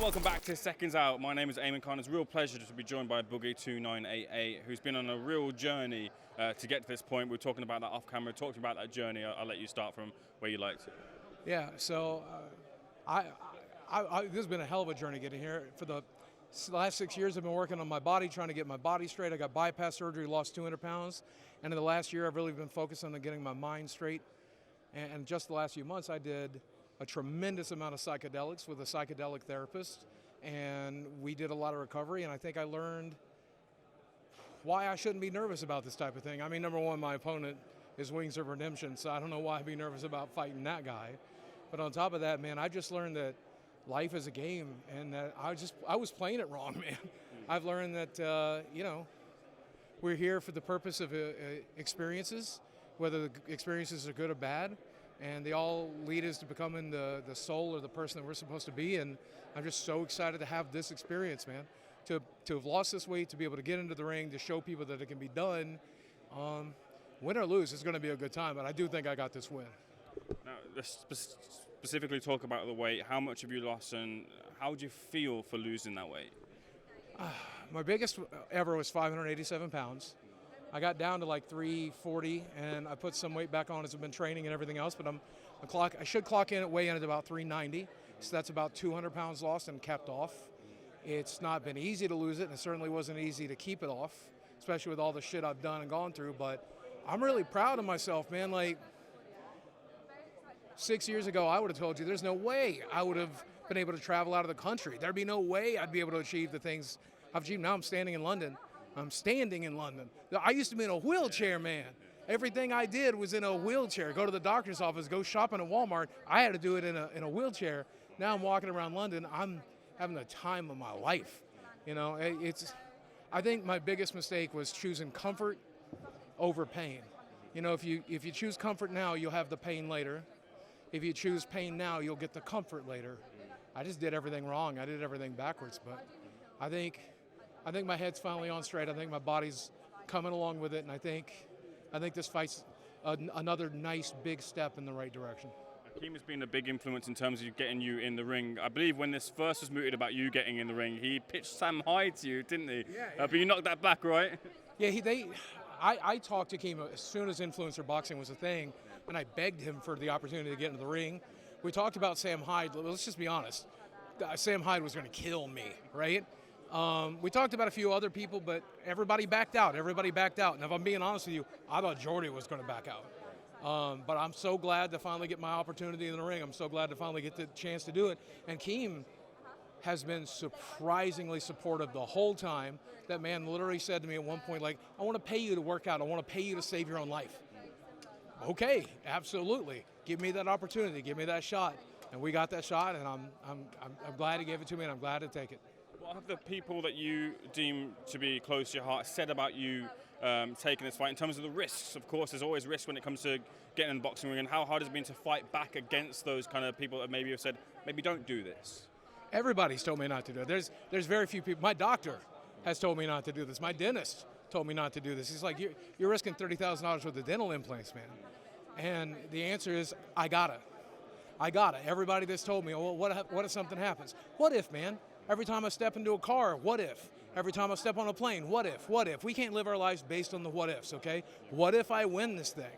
welcome back to Seconds Out. My name is Ayman. It's a real pleasure to be joined by Boogie2988, who's been on a real journey to get to this point. We're talking about that off camera, talking about that journey. I'll let you start from where you like to. Yeah, so this has been a hell of a journey getting here. For the last 6 years, I've been working on my body, trying to get my body straight. I got bypass surgery, lost 200 pounds. And in the last year, I've really been focused on getting my mind straight. And just the last few months, I did a tremendous amount of psychedelics with a psychedelic therapist. And we did a lot of recovery. And I think I learned why I shouldn't be nervous about this type of thing. I mean, number one, my opponent is WingsOfRedemption, so I don't know why I'd be nervous about fighting that guy. But on top of that, man, I just learned that life is a game, and that I was playing it wrong, man. I've learned that, we're here for the purpose of experiences, whether the experiences are good or bad, and they all lead us to becoming the soul or the person that we're supposed to be. And I'm just so excited to have this experience, man. To have lost this weight, to be able to get into the ring, to show people that it can be done. Win or lose, it's going to be a good time, but I do think I got this win. Now, let's specifically talk about the weight. How much have you lost, and how do you feel for losing that weight? My biggest ever was 587 pounds. I got down to like 340, and I put some weight back on as I've been training and everything else, but I should weigh in at about 390, so that's about 200 pounds lost and kept off. It's not been easy to lose it, and it certainly wasn't easy to keep it off, especially with all the shit I've done and gone through, but I'm really proud of myself, man. Like, 6 years ago, I would have told you there's no way I would have been able to travel out of the country. There'd be no way I'd be able to achieve the things I've achieved. Now I'm standing in London. I used to be in a wheelchair, man. Everything I did was in a wheelchair. Go to the doctor's office, go shopping at Walmart. I had to do it in a wheelchair. Now I'm walking around London. I'm having the time of my life. You know, I think my biggest mistake was choosing comfort over pain. You know, if you choose comfort now, you'll have the pain later. If you choose pain now, you'll get the comfort later. I just did everything wrong. I did everything backwards, but I think my head's finally on straight. I think my body's coming along with it, and I think this fight's another nice big step in the right direction. Hakeem has been a big influence in terms of getting you in the ring. I believe when this first was mooted about you getting in the ring, he pitched Sam HYDE to you, didn't he? Yeah. But you knocked that back, right? Yeah, I talked to Hakeem as soon as influencer boxing was a thing, and I begged him for the opportunity to get into the ring. We talked about Sam HYDE. Let's just be honest. Sam HYDE was going to kill me, right? We talked about a few other people, but everybody backed out. And if I'm being honest with you, I thought Jordy was going to back out. But I'm so glad to finally get my opportunity in the ring. I'm so glad to finally get the chance to do it. And Hakeem has been surprisingly supportive the whole time. That man literally said to me at one point, like, I want to pay you to work out. I want to pay you to save your own life. Okay, absolutely. Give me that opportunity. Give me that shot. And we got that shot, and I'm glad he gave it to me, and I'm glad to take it. What have the people that you deem to be close to your heart said about you taking this fight in terms of the risks? Of course, there's always risks when it comes to getting in the boxing ring, and how hard has it been to fight back against those kind of people that maybe have said, maybe don't do this? Everybody's told me not to do it. There's very few people. My doctor has told me not to do this. My dentist told me not to do this. He's like, you're risking $30,000 worth of dental implants, man. And the answer is, I gotta. Everybody that's told me, oh, well, what if something happens? What if, man? Every time I step into a car, what if? Every time I step on a plane, what if? What if? We can't live our lives based on the what ifs, okay? What if I win this thing?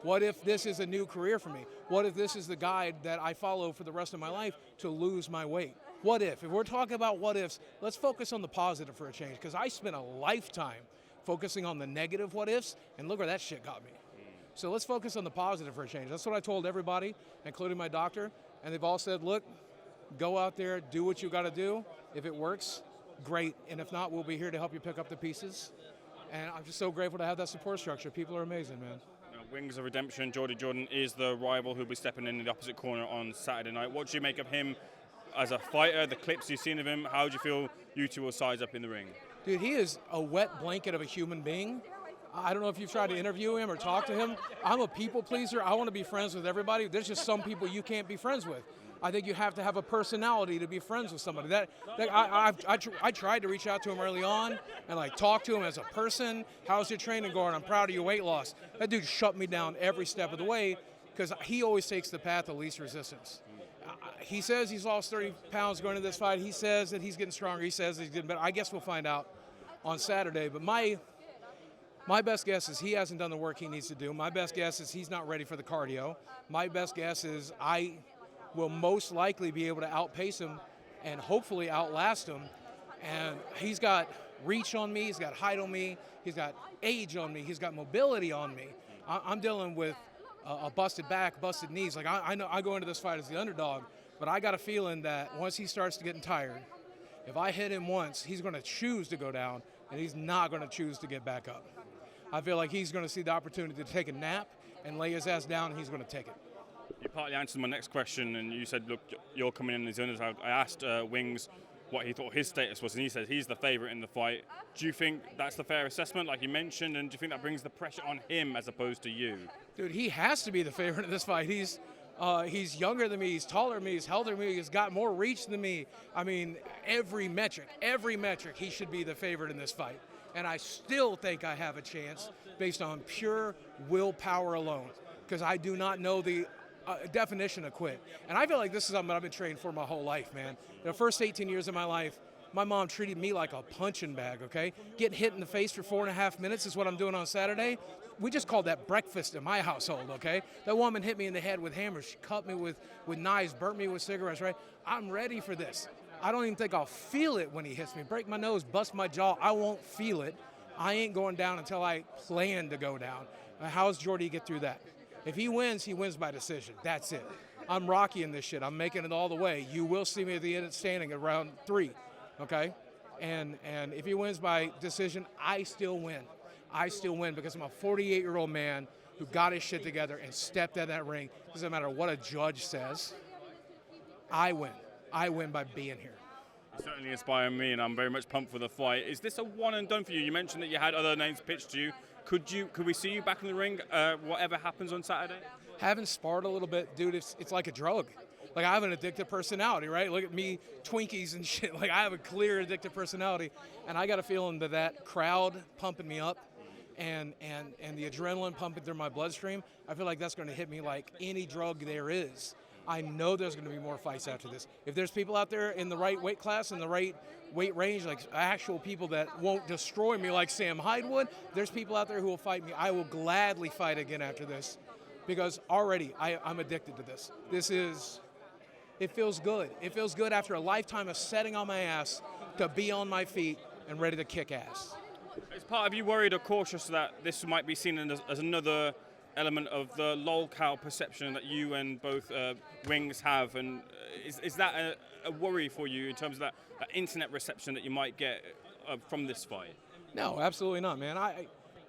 What if this is a new career for me? What if this is the guide that I follow for the rest of my life to lose my weight? What if? If we're talking about what ifs, let's focus on the positive for a change, because I spent a lifetime focusing on the negative what ifs, and look where that shit got me. So let's focus on the positive for a change. That's what I told everybody, including my doctor, and they've all said, look, go out there, do what you got to do. If it works, great, and if not, we'll be here to help you pick up the pieces. And I'm just so grateful to have that support structure. People are amazing, man. Wings of Redemption, Jordy Jordan is the rival who'll be stepping in the opposite corner on Saturday night. What do you make of him as a fighter, the clips you've seen of him? How do you feel you two will size up in the ring? Dude, he is a wet blanket of a human being. I don't know if you've tried to interview him or talk to him. I'm a people pleaser. I want to be friends with everybody. There's just some people you can't be friends with. I think you have to have a personality to be friends with somebody. I tried to reach out to him early on and like talk to him as a person. How's your training going? I'm proud of your weight loss. That dude shut me down every step of the way because he always takes the path of least resistance. he says he's lost 30 pounds going to this fight. He says that he's getting stronger. He says he's getting better. I guess we'll find out on Saturday. But my best guess is he hasn't done the work he needs to do. My best guess is he's not ready for the cardio. My best guess is I will most likely be able to outpace him and hopefully outlast him. And he's got reach on me. He's got height on me. He's got age on me. He's got mobility on me. I'm dealing with a busted back, busted knees. Like I know I go into this fight as the underdog, but I got a feeling that once he starts to getting tired, if I hit him once, he's going to choose to go down, and he's not going to choose to get back up. I feel like he's going to see the opportunity to take a nap and lay his ass down, and he's going to take it. You partly answered my next question, and you said, look, you're coming in as the underdog. I asked Wings what he thought his status was, and he said he's the favorite in the fight. Do you think that's the fair assessment, like you mentioned, and do you think that brings the pressure on him as opposed to you? Dude, he has to be the favorite in this fight. He's younger than me, he's taller than me, he's healthier than me, he's got more reach than me. I mean, every metric, he should be the favorite in this fight. And I still think I have a chance based on pure willpower alone, because I do not know the definition of quit. And I feel like this is something I've been training for my whole life, man. The first 18 years of my life, my mom treated me like a punching bag, okay? Getting hit in the face for 4.5 minutes is what I'm doing on Saturday. We just called that breakfast in my household, okay? That woman hit me in the head with hammers. She cut me with knives, burnt me with cigarettes, right? I'm ready for this. I don't even think I'll feel it when he hits me. Break my nose, bust my jaw, I won't feel it. I ain't going down until I plan to go down. How does Jordy get through that? If he wins by decision. That's it. I'm Rocky in this shit. I'm making it all the way. You will see me at the end standing at round 3, okay? And if he wins by decision, I still win. I still win because I'm a 48-year-old man who got his shit together and stepped in that ring. Doesn't matter what a judge says. I win. I win by being here. You certainly inspire me, and I'm very much pumped for the fight. Is this a one and done for you? You mentioned that you had other names pitched to you. Could we see you back in the ring, whatever happens on Saturday? Haven't sparred a little bit, dude. It's like a drug. Like, I have an addictive personality, right? Look at me, Twinkies and shit. Like, I have a clear addictive personality, and I got a feeling that crowd pumping me up and the adrenaline pumping through my bloodstream, I feel like that's going to hit me like any drug there is. I know there's going to be more fights after this. If there's people out there in the right weight class, in the right weight range, like actual people that won't destroy me like Sam HYDE would, there's people out there who will fight me. I will gladly fight again after this because already I'm addicted to this. It feels good. It feels good after a lifetime of sitting on my ass to be on my feet and ready to kick ass. Is part of you worried or cautious that this might be seen as another element of the lolcow perception that you and both Wings have, and is that a worry for you in terms of that internet reception that you might get from this fight? No, absolutely not, man.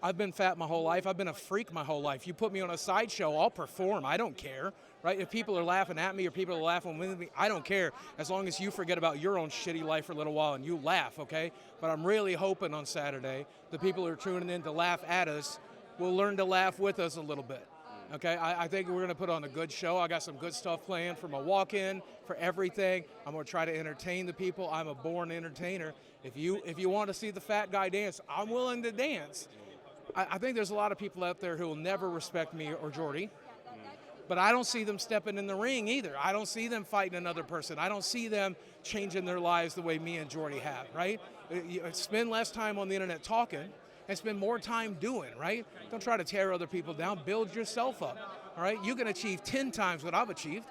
I've been fat my whole life. I've been a freak my whole life. You put me on a sideshow, I'll perform. I don't care, right? If people are laughing at me or people are laughing with me, I don't care, as long as you forget about your own shitty life for a little while and you laugh, okay? But I'm really hoping on Saturday the people who are tuning in to laugh at us will learn to laugh with us a little bit. Okay, I think we're going to put on a good show. I got some good stuff planned for my walk-in, for everything. I'm going to try to entertain the people. I'm a born entertainer. If you want to see the fat guy dance, I'm willing to dance. I think there's a lot of people out there who will never respect me or Jordy, but I don't see them stepping in the ring either. I don't see them fighting another person. I don't see them changing their lives the way me and Jordy have, right? You spend less time on the internet talking and spend more time doing, right? Don't try to tear other people down. Build yourself up, all right? You can achieve 10 times what I've achieved.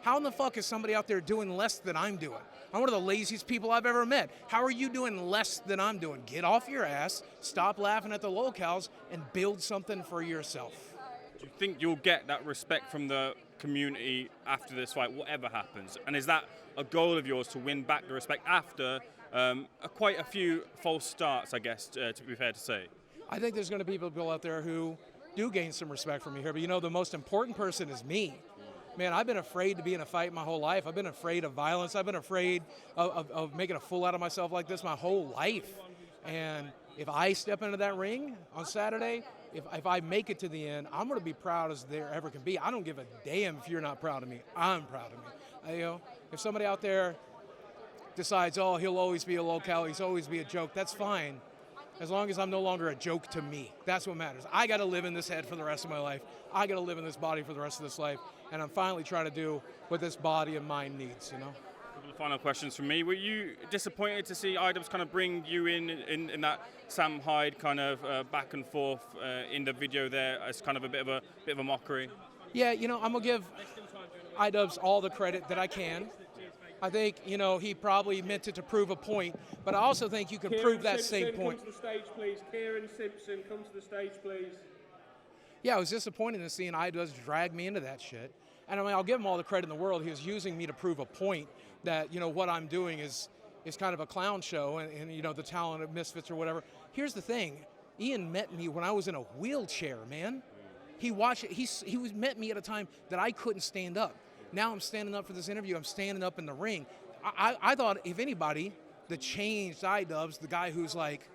How in the fuck is somebody out there doing less than I'm doing? I'm one of the laziest people I've ever met. How are you doing less than I'm doing? Get off your ass, stop laughing at the locals, and build something for yourself. Do you think you'll get that respect from the community after this fight, whatever happens? And is that a goal of yours to win back the respect after quite a few false starts, I guess, to be fair to say? I think there's going to be people out there who do gain some respect from me here, but you know, the most important person is me. Man, I've been afraid to be in a fight my whole life. I've been afraid of violence. I've been afraid of making a fool out of myself like this my whole life. And if I step into that ring on Saturday, if I make it to the end, I'm going to be proud as there ever can be. I don't give a damn if you're not proud of me. I'm proud of me. You know, if somebody out there decides, oh, he'll always be a locale, he's always be a joke, that's fine. as long as I'm no longer a joke to me. That's what matters. I got to live in this head for the rest of my life. I got to live in this body for the rest of this life. And I'm finally trying to do what this body and mind needs, you know? A couple of final questions from me. Were you disappointed to see Idubbbz kind of bring you in that Sam HYDE kind of back and forth in the video there as kind of a bit of a mockery? Yeah, you know, I'm going to give Idubbbz all the credit that I can. I think, you know, he probably meant it to prove a point, but I also think you can prove that same point. Come to the stage, please. Kieran Simpson, come to the stage, please. Yeah, I was disappointed in seeing Idubbbz drag me into that shit. And I mean, I'll give him all the credit in the world. He was using me to prove a point that, you know, what I'm doing is kind of a clown show and you know, the talent of misfits or whatever. Here's the thing. Ian met me when I was in a wheelchair, man. He met me at a time that I couldn't stand up. Now I'm standing up for this interview. I'm standing up in the ring. I thought, if anybody, the changed Idubbbz, the guy who's like,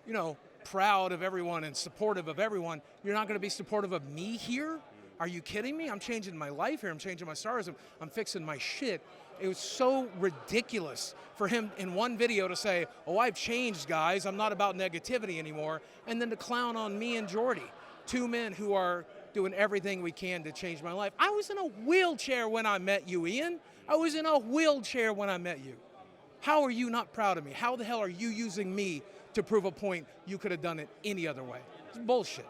you know, proud of everyone and supportive of everyone, you're not going to be supportive of me here? Are you kidding me? I'm changing my life here. I'm changing my stars. I'm fixing my shit. It was so ridiculous for him in one video to say, oh, I've changed, guys. I'm not about negativity anymore. And then to clown on me and Jordy, two men who are doing everything we can to change my life. I was in a wheelchair when I met you, Ian. I was in a wheelchair when I met you. How are you not proud of me? How the hell are you using me to prove a point you could have done it any other way? It's bullshit.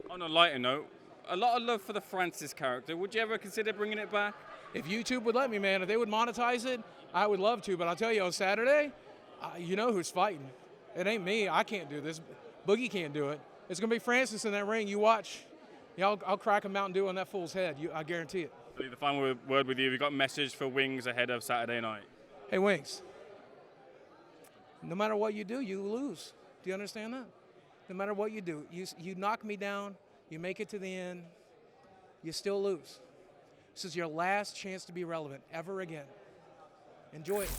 On a lighter note, a lot of love for the Francis character. Would you ever consider bringing it back? If YouTube would let me, man, if they would monetize it, I would love to. But I'll tell you, on Saturday, you know who's fighting. It ain't me. I can't do this. Boogie can't do it. It's going to be Francis in that ring. You watch. Yeah, I'll crack a Mountain Dew on that fool's head. I guarantee it. The final word with you. We've got a message for Wings ahead of Saturday night. Hey, Wings. No matter what you do, you lose. Do you understand that? No matter what you do, you knock me down, you make it to the end, you still lose. This is your last chance to be relevant ever again. Enjoy it.